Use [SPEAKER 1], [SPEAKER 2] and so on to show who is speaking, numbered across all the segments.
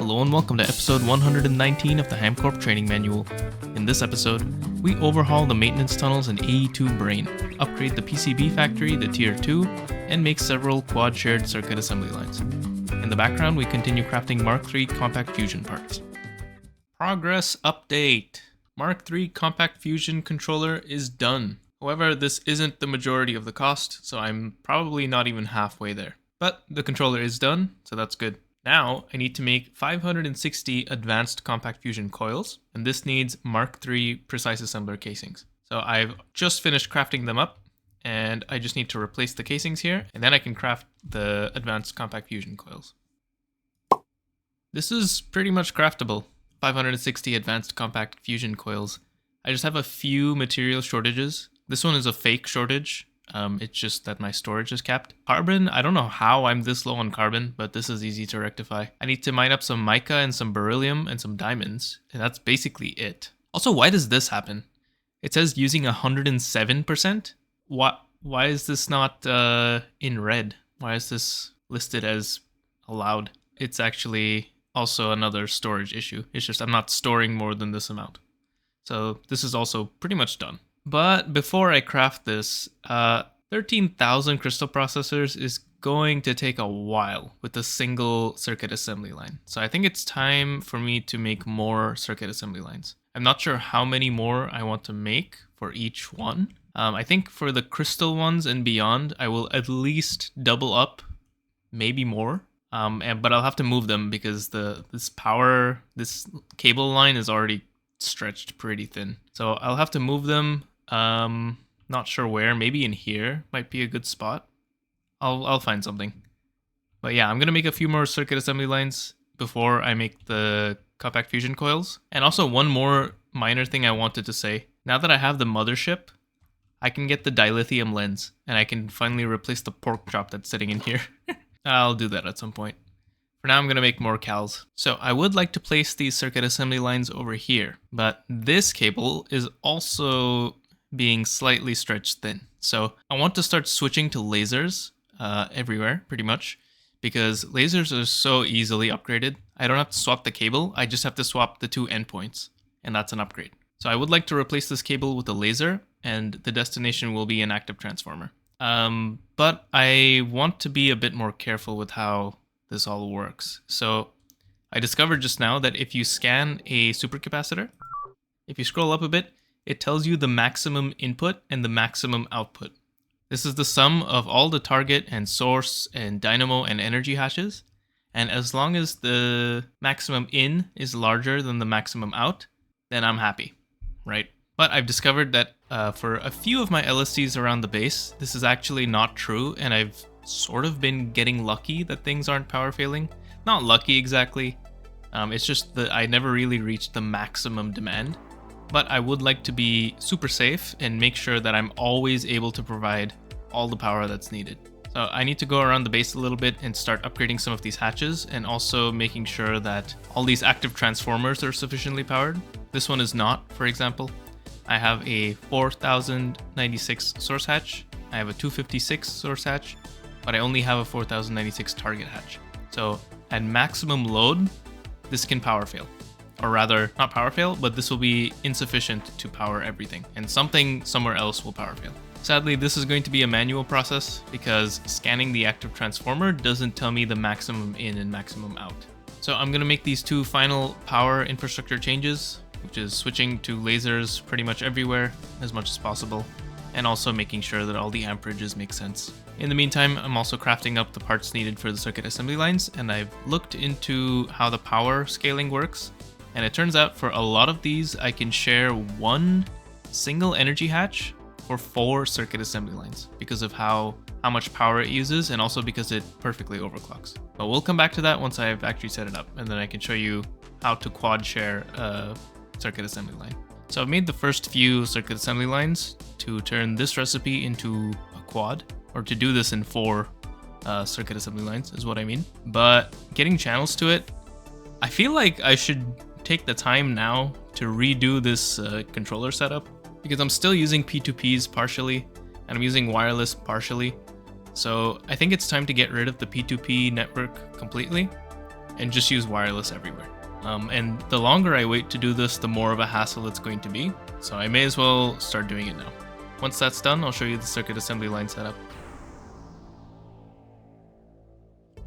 [SPEAKER 1] Hello and welcome to episode 119 of the HamCorp Training Manual. In this episode, we overhaul the maintenance tunnels in E2 Brain, upgrade the PCB factory to Tier 2, and make several quad shared circuit assembly lines. In the background, we continue crafting Mark III Compact Fusion parts. Progress update! Mark III Compact Fusion controller is done. However, this isn't the majority of the cost, so I'm probably not even halfway there. But the controller is done, so that's good. Now, I need to make 560 advanced compact fusion coils, and this needs Mark III precise assembler casings. So I've just finished crafting them up, and I just need to replace the casings here, and then I can craft the advanced compact fusion coils. This is pretty much craftable. 560 advanced compact fusion coils. I just have a few material shortages. This one is a fake shortage. It's just that my storage is capped. Carbon, I don't know how I'm this low on carbon, but this is easy to rectify. I need to mine up some mica and some beryllium and some diamonds, and that's basically it. Also, why does this happen? It says using 107%? Why is this not in red? Why is this listed as allowed? It's actually also another storage issue. It's just I'm not storing more than this amount. So this is also pretty much done. But before I craft this, 13,000 crystal processors is going to take a while with a single circuit assembly line. So I think it's time for me to make more circuit assembly lines. I'm not sure how many more I want to make for each one. I think for the crystal ones and beyond, I will at least double up, maybe more. But I'll have to move them because this cable line is already stretched pretty thin. So I'll have to move them. Not sure where. Maybe in here might be a good spot. I'll find something. But yeah, I'm gonna make a few more circuit assembly lines before I make the compact fusion coils. And also one more minor thing I wanted to say. Now that I have the mothership, I can get the dilithium lens, and I can finally replace the pork chop that's sitting in here. I'll do that at some point. For now, I'm going to make more cals. So I would like to place these circuit assembly lines over here, but this cable is also being slightly stretched thin. So I want to start switching to lasers everywhere, pretty much, because lasers are so easily upgraded. I don't have to swap the cable, I just have to swap the two endpoints, and that's an upgrade. So I would like to replace this cable with a laser, and the destination will be an active transformer. But I want to be a bit more careful with how this all works. So I discovered just now that if you scan a supercapacitor, if you scroll up a bit, it tells you the maximum input and the maximum output. This is the sum of all the target and source and dynamo and energy hashes. And as long as the maximum in is larger than the maximum out, then I'm happy, right? But I've discovered that for a few of my LSCs around the base, this is actually not true, and I've sort of been getting lucky that things aren't power failing. Not lucky exactly, it's just that I never really reached the maximum demand. But I would like to be super safe and make sure that I'm always able to provide all the power that's needed. So I need to go around the base a little bit and start upgrading some of these hatches, and also making sure that all these active transformers are sufficiently powered. This one is not, for example. I have a 4096 source hatch, I have a 256 source hatch, but I only have a 4096 target hatch. So at maximum load, this can power fail. Or rather, not power fail, but this will be insufficient to power everything, and something somewhere else will power fail. Sadly, this is going to be a manual process because scanning the active transformer doesn't tell me the maximum in and maximum out. So I'm going to make these two final power infrastructure changes, which is switching to lasers pretty much everywhere as much as possible, and also making sure that all the amperages make sense. In the meantime, I'm also crafting up the parts needed for the circuit assembly lines, and I've looked into how the power scaling works, and it turns out for a lot of these, I can share one single energy hatch for 4 circuit assembly lines because of how much power it uses, and also because it perfectly overclocks. But we'll come back to that once I've actually set it up, and then I can show you how to quad share a circuit assembly line. So I've made the first few circuit assembly lines to turn this recipe into a quad, or to do this in 4 circuit assembly lines is what I mean. But getting channels to it, I feel like I should take the time now to redo this controller setup, because I'm still using P2Ps partially, and I'm using wireless partially. So I think it's time to get rid of the P2P network completely and just use wireless everywhere. And the longer I wait to do this, the more of a hassle it's going to be. So I may as well start doing it now. Once that's done, I'll show you the circuit assembly line setup.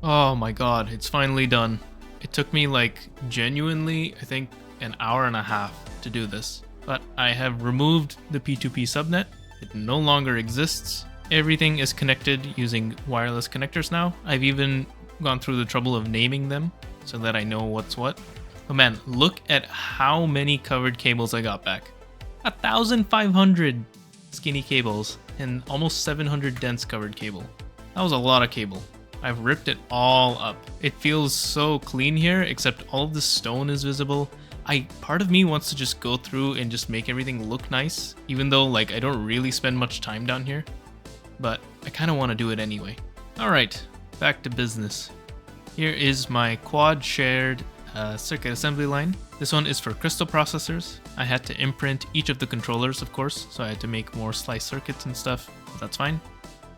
[SPEAKER 1] Oh my god, it's finally done. It took me like genuinely, I think, an hour and a half to do this. But I have removed the P2P subnet. It no longer exists. Everything is connected using wireless connectors now. I've even gone through the trouble of naming them so that I know what's what. But man, look at how many covered cables I got back. 1,500 skinny cables and almost 700 dense covered cable. That was a lot of cable. I've ripped it all up. It feels so clean here, except all of the stone is visible. Part of me wants to just go through and just make everything look nice, even though like I don't really spend much time down here. But I kind of want to do it anyway. Alright, back to business. Here is my quad shared circuit assembly line. This one is for crystal processors. I had to imprint each of the controllers, of course, so I had to make more slice circuits and stuff. That's fine.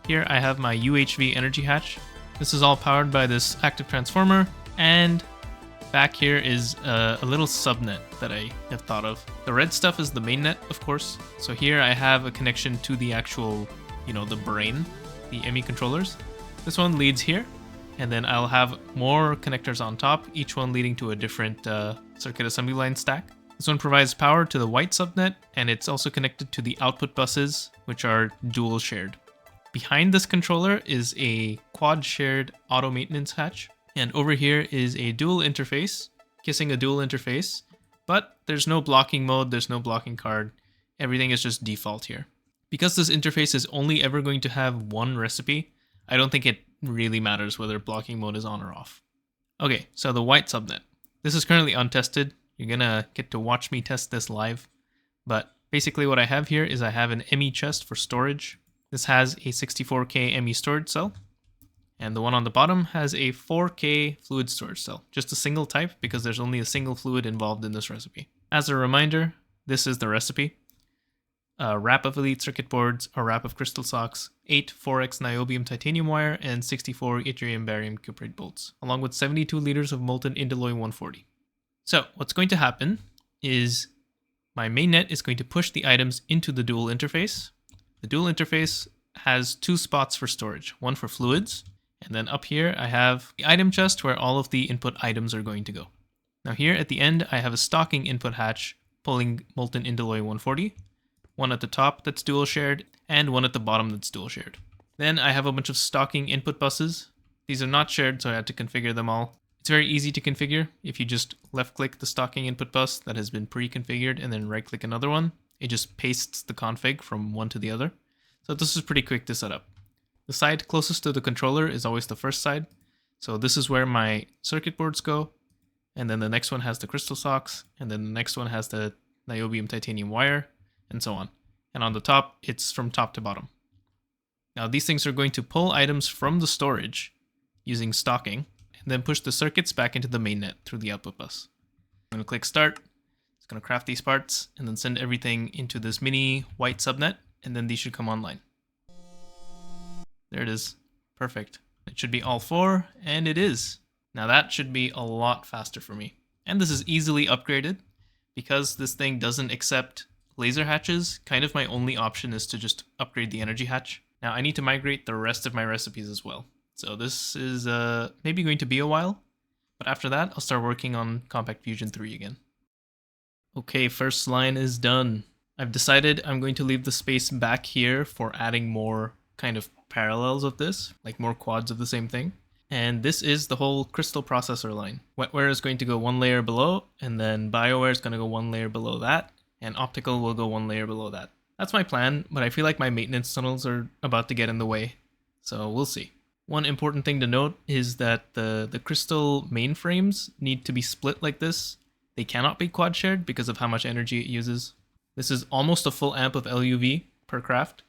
[SPEAKER 1] Here I have my UHV energy hatch. This is all powered by this active transformer, and back here is a little subnet that I have thought of. The red stuff is the mainnet, of course. So here I have a connection to the actual, the brain, the ME controllers. This one leads here, and then I'll have more connectors on top, each one leading to a different circuit assembly line stack. This one provides power to the white subnet, and it's also connected to the output buses, which are dual shared. Behind this controller is a quad shared auto maintenance hatch. And over here is a dual interface, kissing a dual interface, but there's no blocking mode, there's no blocking card. Everything is just default here. Because this interface is only ever going to have one recipe, I don't think it really matters whether blocking mode is on or off. Okay, so the white subnet. This is currently untested. You're gonna get to watch me test this live. But basically what I have here is I have an ME chest for storage. This has a 64K ME storage cell. And the one on the bottom has a 4K fluid storage cell. Just a single type because there's only a single fluid involved in this recipe. As a reminder, this is the recipe. A wrap of elite circuit boards, a wrap of crystal socks, 8 4x niobium titanium wire, and 64 yttrium barium cuprate bolts, along with 72 liters of molten indoloy 140. So what's going to happen is my mainnet is going to push the items into the dual interface. The dual interface has two spots for storage, one for fluids, and then up here I have the item chest where all of the input items are going to go. Now here at the end I have a stocking input hatch pulling molten indoloy 140, one at the top that's dual shared, and one at the bottom that's dual shared. Then I have a bunch of stocking input buses. These are not shared, so I had to configure them all. It's very easy to configure. If you just left click the stocking input bus that has been pre-configured and then right click another one, it just pastes the config from one to the other. So this is pretty quick to set up. The side closest to the controller is always the first side. So this is where my circuit boards go. And then the next one has the crystal socks. And then the next one has the niobium titanium wire, and so on. And on the top, it's from top to bottom. Now these things are going to pull items from the storage using stocking, and then push the circuits back into the mainnet through the output bus. I'm going to click start. It's going to craft these parts, and then send everything into this mini white subnet, and then these should come online. There it is. Perfect. It should be all four, and it is. Now that should be a lot faster for me. And this is easily upgraded. Because this thing doesn't accept laser hatches, kind of my only option is to just upgrade the energy hatch. Now I need to migrate the rest of my recipes as well. So this is maybe going to be a while, but after that I'll start working on Compact Fusion 3 again. Okay, first line is done. I've decided I'm going to leave the space back here for adding more kind of parallels of this, like more quads of the same thing. And this is the whole crystal processor line. Wetware is going to go one layer below, and then BioWare is going to go one layer below that, and optical will go one layer below that. That's my plan, but I feel like my maintenance tunnels are about to get in the way, so we'll see. One important thing to note is that the crystal mainframes need to be split like this. They cannot be quad shared because of how much energy it uses. This is almost a full amp of LUV per craft.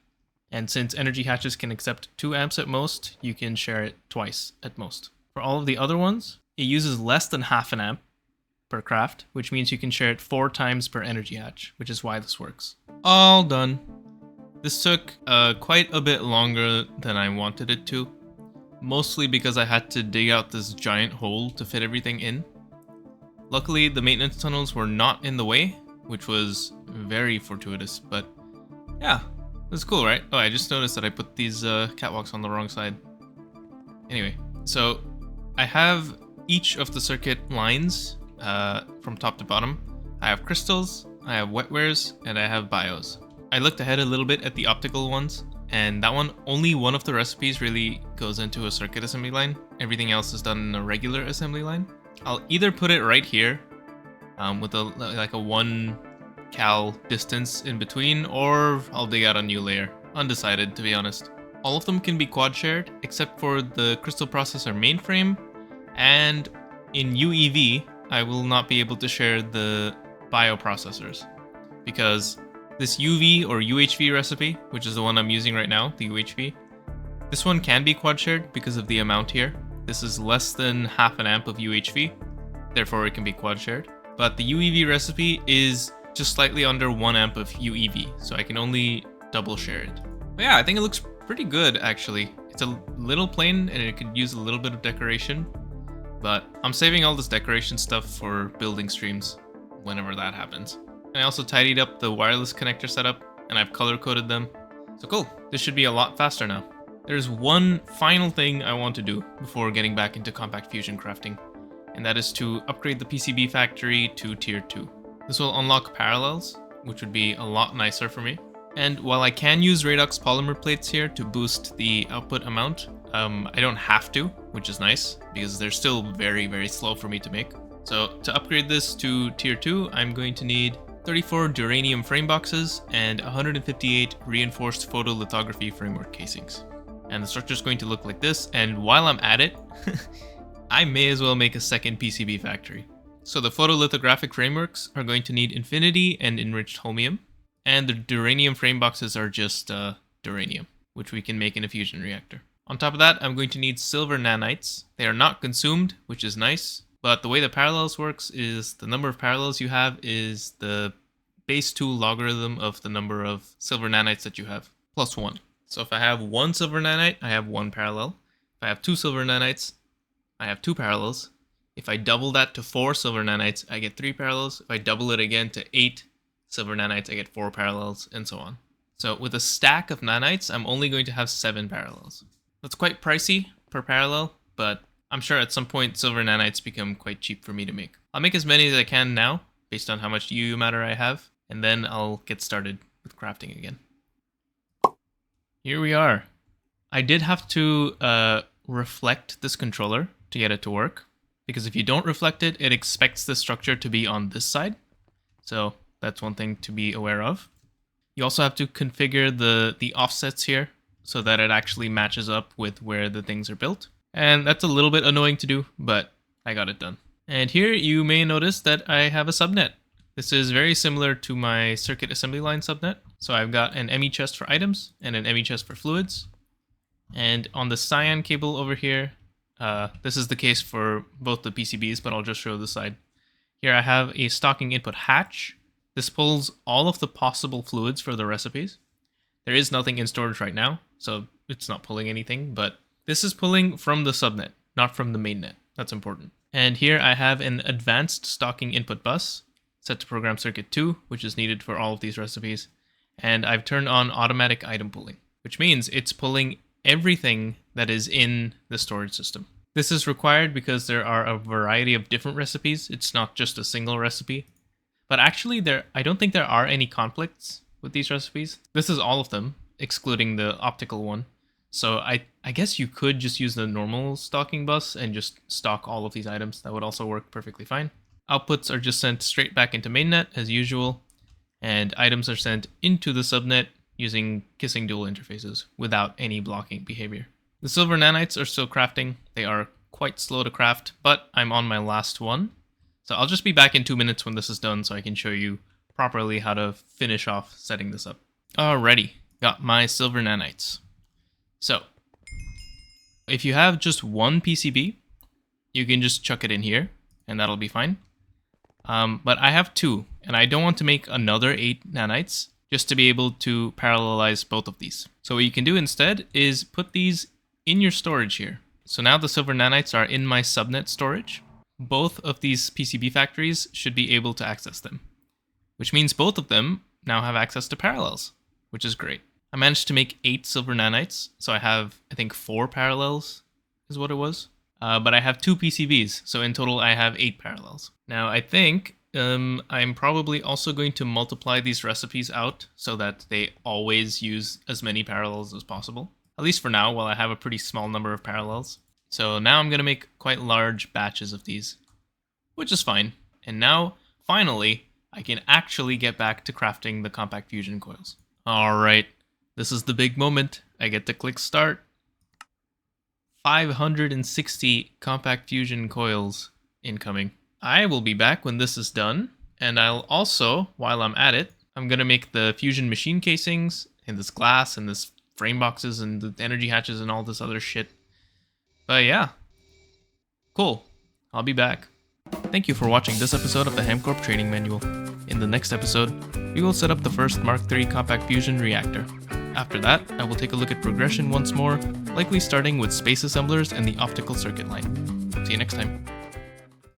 [SPEAKER 1] And since energy hatches can accept 2 amps at most, you can share it twice at most. For all of the other ones, it uses less than half an amp per craft, which means you can share it 4 times per energy hatch, which is why this works. All done. This took quite a bit longer than I wanted it to. mostly because I had to dig out this giant hole to fit everything in. Luckily, the maintenance tunnels were not in the way, which was very fortuitous, but yeah, that's cool, right? Oh, I just noticed that I put these catwalks on the wrong side. Anyway, so I have each of the circuit lines from top to bottom. I have crystals, I have wetwares, and I have bios. I looked ahead a little bit at the optical ones, and that one, only one of the recipes really goes into a circuit assembly line. Everything else is done in a regular assembly line. I'll either put it right here with like a 1 cal distance in between, or I'll dig out a new layer. Undecided, to be honest. All of them can be quad shared, except for the crystal processor mainframe, and in UEV, I will not be able to share the bioprocessors, because this UV or UHV recipe, which is the one I'm using right now, the UHV, this one can be quad shared because of the amount here. This is less than half an amp of UHV, therefore it can be quad shared. But the UEV recipe is just slightly under 1 amp of UEV, so I can only double share it. But yeah, I think it looks pretty good actually. It's a little plain and it could use a little bit of decoration, but I'm saving all this decoration stuff for building streams whenever that happens. And I also tidied up the wireless connector setup and I've color coded them. So cool, this should be a lot faster now. There's one final thing I want to do before getting back into compact fusion crafting, and that is to upgrade the PCB factory to tier 2. This will unlock parallels, which would be a lot nicer for me. And while I can use Radux polymer plates here to boost the output amount, I don't have to, which is nice, because they're still very, very slow for me to make. So to upgrade this to tier 2, I'm going to need 34 duranium frame boxes and 158 reinforced photolithography framework casings. And the structure is going to look like this, and while I'm at it, I may as well make a second PCB factory. So the photolithographic frameworks are going to need infinity and enriched holmium, and the duranium frame boxes are just duranium, which we can make in a fusion reactor. On top of that, I'm going to need silver nanites. They are not consumed, which is nice, but the way the parallels works is the number of parallels you have is the base 2 logarithm of the number of silver nanites that you have, plus 1. So if I have 1 silver nanite, I have 1 parallel. If I have 2 silver nanites, I have 2 parallels. If I double that to 4 silver nanites, I get 3 parallels. If I double it again to 8 silver nanites, I get 4 parallels, and so on. So with a stack of nanites, I'm only going to have 7 parallels. That's quite pricey per parallel, but I'm sure at some point silver nanites become quite cheap for me to make. I'll make as many as I can now, based on how much UU matter I have, and then I'll get started with crafting again. Here we are. I did have to reflect this controller to get it to work, because if you don't reflect it, it expects the structure to be on this side. So that's one thing to be aware of. You also have to configure the offsets here so that it actually matches up with where the things are built. And that's a little bit annoying to do, but I got it done. And here you may notice that I have a subnet. This is very similar to my circuit assembly line subnet. So I've got an ME chest for items and an ME chest for fluids. And on the cyan cable over here, this is the case for both the PCBs, but I'll just show the side. Here I have a stocking input hatch. This pulls all of the possible fluids for the recipes. There is nothing in storage right now, so it's not pulling anything, but this is pulling from the subnet, not from the mainnet. That's important. And here I have an advanced stocking input bus set to program circuit 2, which is needed for all of these recipes. And I've turned on automatic item pulling, which means it's pulling everything that is in the storage system. This is required because there are a variety of different recipes. It's not just a single recipe. But actually, I don't think there are any conflicts with these recipes. This is all of them, excluding the optical one. So I guess you could just use the normal stocking bus and just stock all of these items. That would also work perfectly fine. Outputs are just sent straight back into mainnet as usual, and items are sent into the subnet using kissing dual interfaces without any blocking behavior. The silver nanites are still crafting. They are quite slow to craft, but I'm on my last one. So I'll just be back in 2 minutes when this is done so I can show you properly how to finish off setting this up. Alrighty, got my silver nanites. So, if you have just one PCB, you can just chuck it in here, and that'll be fine. But I have 2, and I don't want to make another 8 nanites just to be able to parallelize both of these. So what you can do instead is put these in your storage here. So now the silver nanites are in my subnet storage. Both of these PCB factories should be able to access them, which means both of them now have access to parallels, which is great. I managed to make 8 silver nanites, so I have, I think, 4 parallels is what it was. But I have 2 PCBs, so in total I have 8 parallels. Now I think I'm probably also going to multiply these recipes out so that they always use as many parallels as possible. At least for now, while I have a pretty small number of parallels. So now I'm going to make quite large batches of these, which is fine. And now, finally, I can actually get back to crafting the compact fusion coils. Alright, this is the big moment. I get to click start. 560 compact fusion coils incoming. I will be back when this is done, and I'll also, while I'm at it, I'm going to make the fusion machine casings, and this glass, and this frame boxes, and the energy hatches, and all this other shit. But yeah, cool. I'll be back. Thank you for watching this episode of the HamCorp Training Manual. In the next episode, we will set up the first Mark III compact fusion reactor. After that, I will take a look at progression once more, likely starting with space assemblers and the optical circuit line. See you next time.